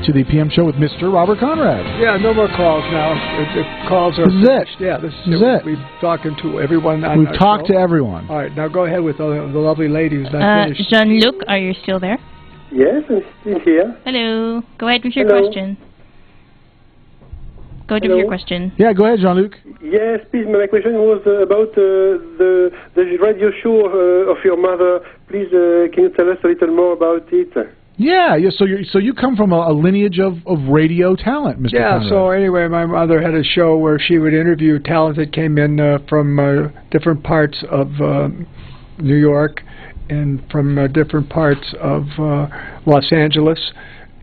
to the PM Show with Mr. Robert Conrad. Yeah, no more calls now. The calls are finished. Yeah, this is it. We've talking to everyone on We've our talked show. to everyone. All right, now go ahead with the lovely lady who's not finished. Jean-Luc, are you still there? Yes, I'm still here. Hello. Go ahead with your Hello. question. Go ahead with your question. Yeah, go ahead, Jean-Luc. Yes, please. My question was about the radio show of your mother. Please, can you tell us a little more about it? Yeah. So you come from a lineage of radio talent, Mr. Yeah, Conrad. so anyway, my mother had a show where she would interview talent that came in from different parts of New York and from different parts of Los Angeles.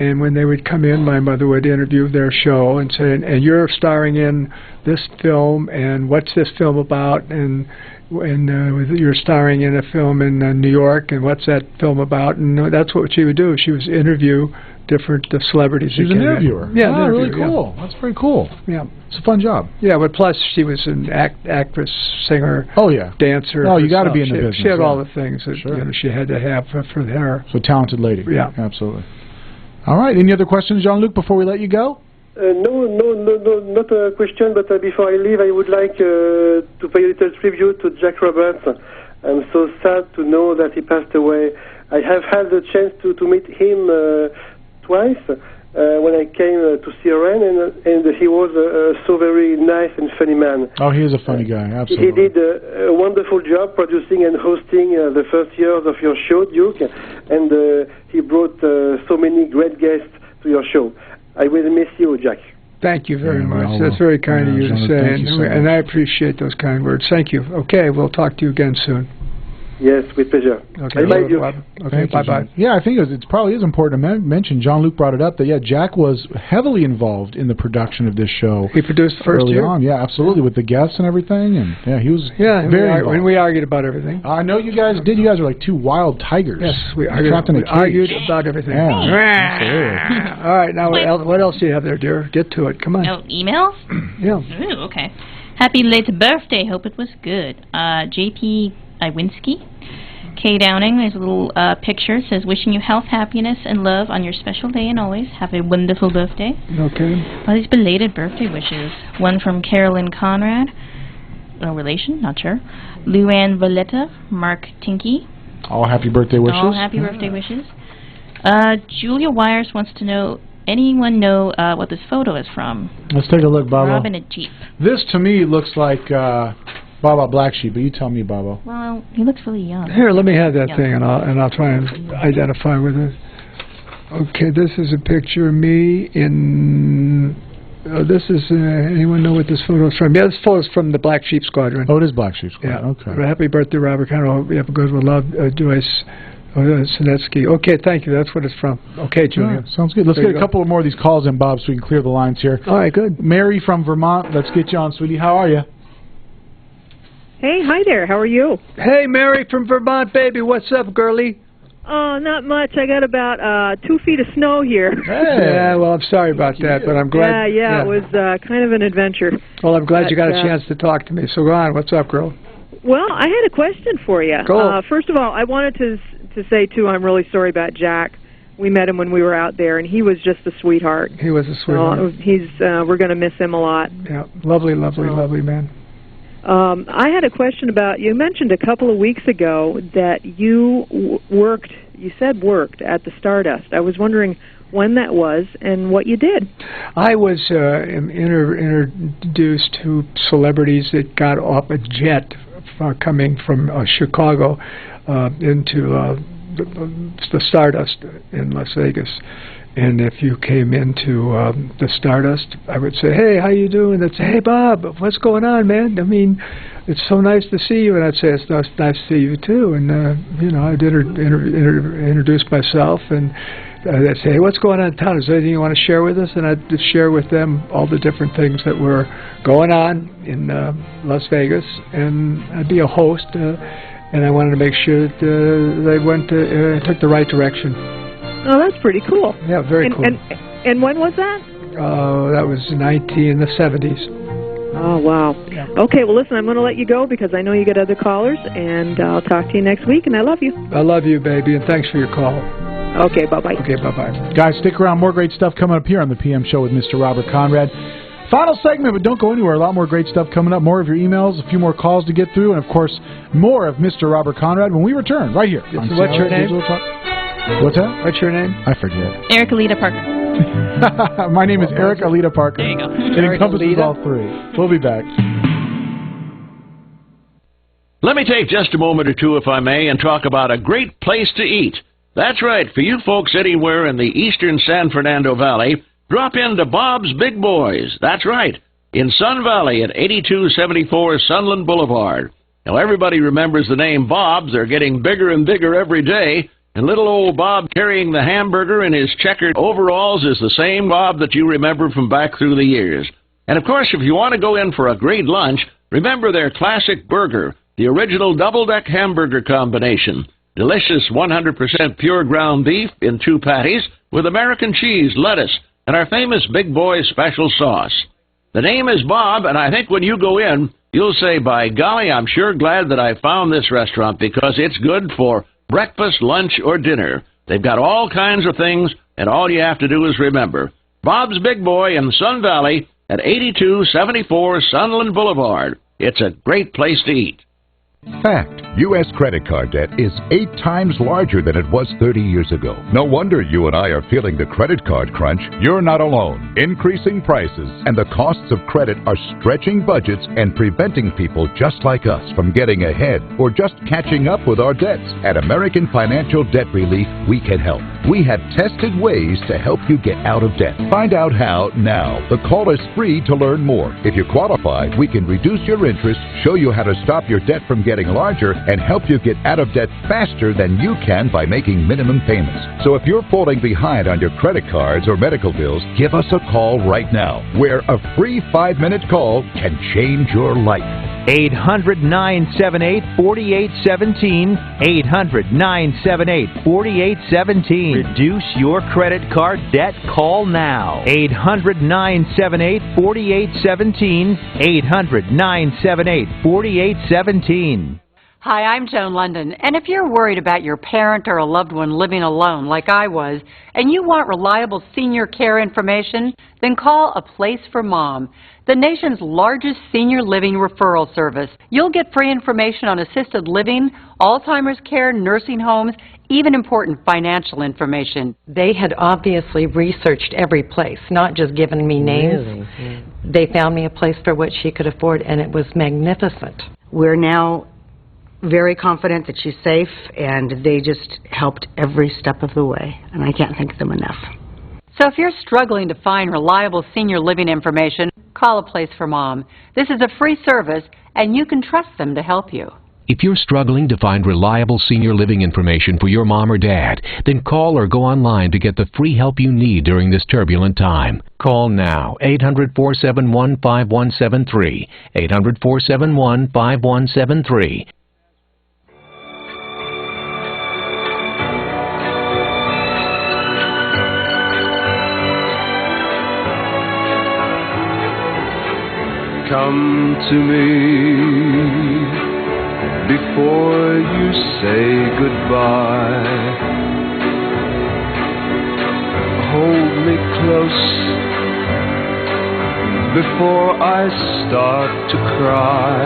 And when they would come in, my mother would interview their show and say, and you're starring in this film, and what's this film about? And you're starring in a film in New York, and what's that film about? And that's what she would do. She would interview different celebrities. She was an interviewer. Yeah, oh, really cool. Yeah. That's very cool. Yeah, it's a fun job. Yeah, but plus she was an actress, singer. Oh yeah, dancer. Oh, you got to be in the business. She had all the things that she had to have for her. So talented lady. Yeah, absolutely. All right. Any other questions, Jean-Luc, before we let you go? No, not a question, but before I leave, I would like to pay a little tribute to Jack Roberts. I'm so sad to know that he passed away. I have had the chance to meet him twice when I came to CRN, and he was so very nice and funny man. Oh, he is a funny guy, absolutely. He did a wonderful job producing and hosting the first years of your show, Duke, and he brought so many great guests to your show. I will miss you, Jack. Thank you very much. That's very kind of you to say, and I appreciate those kind words. Thank you. Okay, we'll talk to you again soon. Yes, with pleasure. Okay, bye, Duke. Okay, bye-bye. Yeah, I think it probably is important to mention, Jean-Luc brought it up, that, Jack was heavily involved in the production of this show. He produced the first early year? on, absolutely, with the guests and everything, and he was very involved. And we argued about everything. I know you guys did. You guys are like two wild tigers. Yes, we argued about everything. Yeah, all right, now what else do you have there, dear? Get to it. Come on. Oh, emails? Yeah. Ooh, okay. Happy late birthday. Hope it was good. J.P. Iwinski. Kay Downing, there's a little picture. It says, wishing you health, happiness, and love on your special day and always. Have a wonderful birthday. Okay. All these belated birthday wishes. One from Carolyn Conrad. No relation, not sure. Luann Valletta, Mark Tinky. All happy birthday wishes. All happy birthday wishes. Julia Wires wants to know, anyone know what this photo is from? Let's take a look, Baba. Robin at Jeep. This, to me, looks like Baba Black Sheep, but you tell me, Baba. Well, he looks really young. Here, let me have that thing, and I'll try and identify with it. Okay, this is a picture of me in... this is... anyone know what this photo is from? Yeah, this photo is from the Black Sheep Squadron. Oh, it is Black Sheep Squadron, okay. Happy birthday, Robert Conrad. You have a good one. Love, Joyce Sinetsky. Okay, thank you. That's what it's from. Okay, Julia. Yeah, sounds good. Let's get a couple more of these calls in, Bob, so we can clear the lines here. All right, good. Mary from Vermont, let's get you on, sweetie. How are you? Hey, hi there. How are you? Hey, Mary from Vermont, baby. What's up, girlie? Oh, not much. I got about 2 feet of snow here. Hey. Yeah, well, I'm sorry about that, but I'm glad. Yeah, it was kind of an adventure. Well, I'm glad you got a chance to talk to me. So go on. What's up, girl? Well, I had a question for you. Go. First of all, I wanted to say, too, I'm really sorry about Jack. We met him when we were out there, and he was just a sweetheart. He was a sweetheart. We're going to miss him a lot. Yeah, lovely man. I had a question about, you mentioned a couple of weeks ago that you worked at the Stardust. I was wondering when that was and what you did. I was introduced to celebrities that got off a jet coming from Chicago into the Stardust in Las Vegas. And if you came into the Stardust, I would say, hey, how you doing? They'd say, hey, Bob, what's going on, man? I mean, it's so nice to see you. And I'd say, it's nice to see you, too. And, I'd introduce myself. And they'd say, hey, what's going on in town? Is there anything you want to share with us? And I'd share with them all the different things that were going on in Las Vegas. And I'd be a host. And I wanted to make sure that they took the right direction. Oh, that's pretty cool. Yeah, very cool. And when was that? That was in the 70s. Oh, wow. Yeah. Okay, well, listen, I'm going to let you go because I know you get other callers, and I'll talk to you next week, and I love you. I love you, baby, and thanks for your call. Okay, bye-bye. Okay, bye-bye. Guys, stick around. More great stuff coming up here on the PM Show with Mr. Robert Conrad. Final segment, but don't go anywhere. A lot more great stuff coming up. More of your emails, a few more calls to get through, and, of course, more of Mr. Robert Conrad when we return right here. What's your name? What's that? What's your name? I forget. Eric Alita Parker. My name is Eric Alita Parker. There you go. It encompasses all three. We'll be back. Let me take just a moment or two, if I may, and talk about a great place to eat. That's right. For you folks anywhere in the eastern San Fernando Valley, drop into Bob's Big Boys. That's right. In Sun Valley at 8274 Sunland Boulevard. Now, everybody remembers the name Bob's. They're getting bigger and bigger every day. And little old Bob carrying the hamburger in his checkered overalls is the same Bob that you remember from back through the years. And of course, if you want to go in for a great lunch, remember their classic burger, the original double-deck hamburger combination. Delicious 100% pure ground beef in 2 patties with American cheese, lettuce, and our famous Big Boy special sauce. The name is Bob, and I think when you go in, you'll say, by golly, I'm sure glad that I found this restaurant because it's good for breakfast, lunch, or dinner. They've got all kinds of things, and all you have to do is remember. Bob's Big Boy in Sun Valley at 8274 Sunland Boulevard. It's a great place to eat. Fact. U.S. credit card debt is 8 times larger than it was 30 years ago. No wonder you and I are feeling the credit card crunch. You're not alone. Increasing prices and the costs of credit are stretching budgets and preventing people just like us from getting ahead or just catching up with our debts. At American Financial Debt Relief, we can help. We have tested ways to help you get out of debt. Find out how now. The call is free to learn more. If you qualify, we can reduce your interest, show you how to stop your debt from getting larger, and help you get out of debt faster than you can by making minimum payments. So if you're falling behind on your credit cards or medical bills, give us a call right now, where a free 5-minute call can change your life. 800-978-4817. 800-978-4817. Reduce your credit card debt. Call now. 800-978-4817. 800-978-4817. Hi, I'm Joan London, and if you're worried about your parent or a loved one living alone like I was, and you want reliable senior care information, then call A Place for Mom, the nation's largest senior living referral service. You'll get free information on assisted living, Alzheimer's care, nursing homes, even important financial information. They had obviously researched every place, not just given me names. Really? Yeah. They found me a place for what she could afford, and it was magnificent. We're now very confident that she's safe, and they just helped every step of the way, and I can't thank them enough. So if you're struggling to find reliable senior living information, call A Place for Mom. This is a free service, and you can trust them to help you. If you're struggling to find reliable senior living information for your mom or dad, then call or go online to get the free help you need during this turbulent time. Call now, 800-471-5173, 800-471-5173. Come to me before you say goodbye. Hold me close before I start to cry.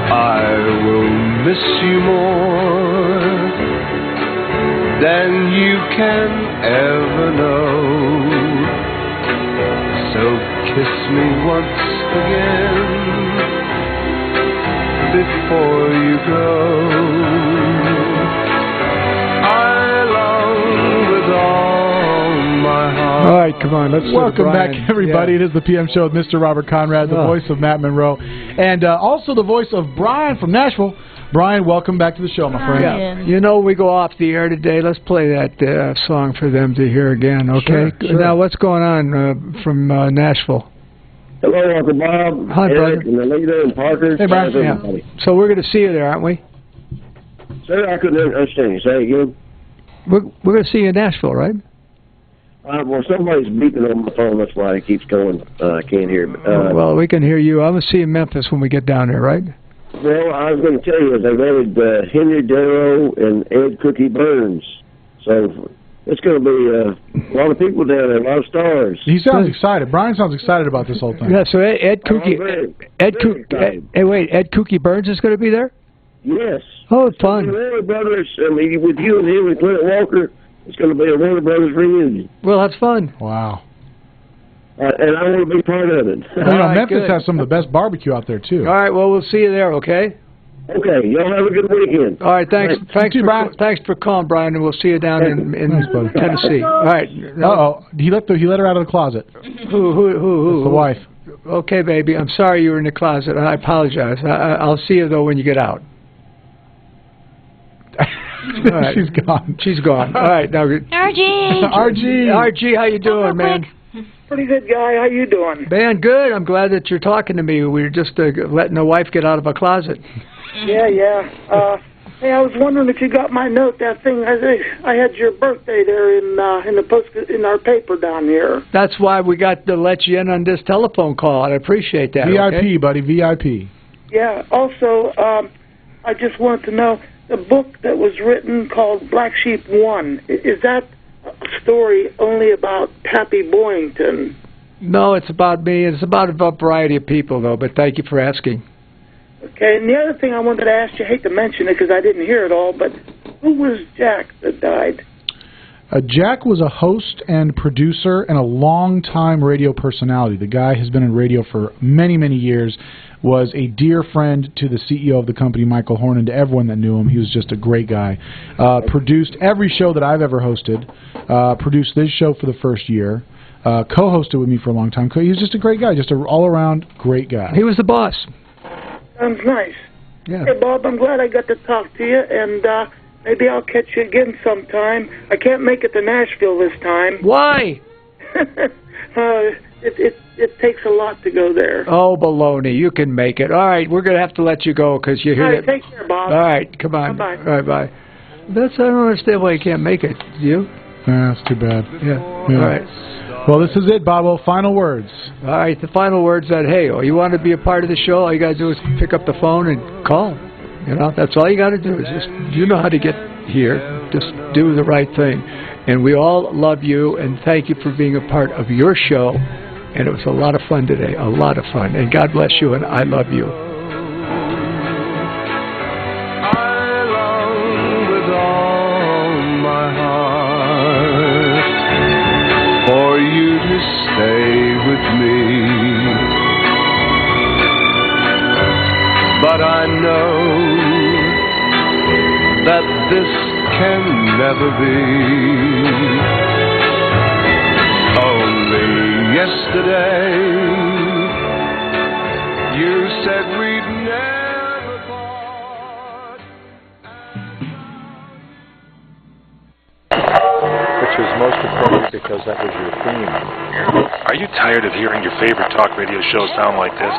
I will miss you more than you can ever know. So kiss me once again before you go. I long with all my heart. All right, come on, let's welcome back, everybody. Yeah. It is the PM Show with Mr. Robert Conrad, the voice of Matt Monroe, and also the voice of Brian from Nashville. Brian, welcome back to the show, my friend. Yeah. You know, we go off the air today. Let's play that song for them to hear again, okay? Sure. Now, what's going on from Nashville? Hello, Uncle Bob. Hi, Eric, brother. and Alita and Parker. Hey, Brian. Yeah. So we're going to see you there, aren't we? Sir, I couldn't understand you. Say again. We're going to see you in Nashville, right? Well, somebody's beeping on my phone. That's why it keeps going. I can't hear. Well, we can hear you. I'm going to see you in Memphis when we get down there, right? Well, I was going to tell you, they've added Henry Darrow and Ed Cookie Burns. So it's going to be a lot of people down there, a lot of stars. He sounds excited. Brian sounds excited about this whole thing. Yeah, so Ed Cookie... Hey, wait, Ed Cookie Burns is going to be there? Yes. Oh, it's fun. Warner Brothers, I mean, with you and him and Clint Walker, it's going to be a Warner Brothers reunion. Well, that's fun. Wow. And I want to be part of it. You know, Memphis has some of the best barbecue out there, too. All right, well, we'll see you there, okay? Okay, y'all have a good weekend. All right, thanks for calling, Brian, and we'll see you down in Tennessee. All right. Uh-oh. He let her out of the closet. Who? The wife. Okay, baby, I'm sorry you were in the closet. I apologize. I'll see you, though, when you get out. All right. She's gone. She's gone. All right, now. RG, how you doing, man? Pretty good guy. How you doing? Man, good. I'm glad that you're talking to me. We were just letting the wife get out of a closet. Yeah. Hey, I was wondering if you got my note. That thing, I had your birthday there in our paper down here. That's why we got to let you in on this telephone call. I appreciate that. VIP, buddy, VIP. Yeah. Also, I just wanted to know the book that was written called Black Sheep 1. Is that a story only about Pappy Boyington? No, it's about me. It's about a variety of people, though. But thank you for asking. Okay, and the other thing I wanted to ask you, I hate to mention it because I didn't hear it all, but who was Jack that died? Jack was a host and producer and a long-time radio personality. The guy has been in radio for many, many years, was a dear friend to the CEO of the company, Michael Horn, and to everyone that knew him. He was just a great guy. Produced every show that I've ever hosted, produced this show for the first year, co-hosted with me for a long time. He was just a great guy, just an all-around great guy. He was the boss. Sounds nice. Yeah. Hey, Bob, I'm glad I got to talk to you, and maybe I'll catch you again sometime. I can't make it to Nashville this time. Why? It takes a lot to go there. Oh, baloney. You can make it. All right, we're going to have to let you go because you're here. All right, take care, Bob. All right, come on. Bye-bye. All right, bye. I don't understand why you can't make it. Do you? Yeah, that's too bad. Yeah. All right. Well, this is it, Bobo. Final words. All right, the final words that, hey, you want to be a part of the show, all you got to do is pick up the phone and call. You know, that's all you got to do is just, you know how to get here. Just do the right thing. And we all love you, and thank you for being a part of your show. And it was a lot of fun today, a lot of fun. And God bless you, and I love you. Stay with me, but I know that this can never be. Only yesterday you said we'd never part. Which was most appropriate because that was your theme. Are you tired of hearing your favorite talk radio show sound like this?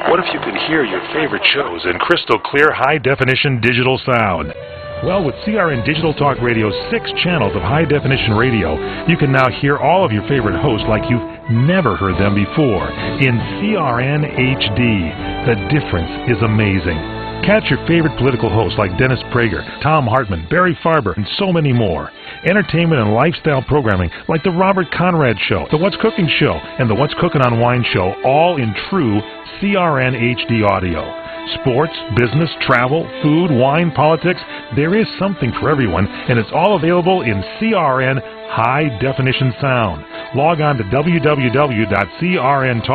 What if you could hear your favorite shows in crystal clear, high-definition digital sound? Well, with CRN Digital Talk Radio's 6 channels of high-definition radio, you can now hear all of your favorite hosts like you've never heard them before in CRN HD. The difference is amazing. Catch your favorite political hosts like Dennis Prager, Tom Hartman, Barry Farber, and so many more. Entertainment and lifestyle programming like The Robert Conrad Show, The What's Cooking Show, and The What's Cooking on Wine Show, all in true CRN HD audio. Sports, business, travel, food, wine, politics, there is something for everyone, and it's all available in CRN High Definition Sound. Log on to www.crntalk.com.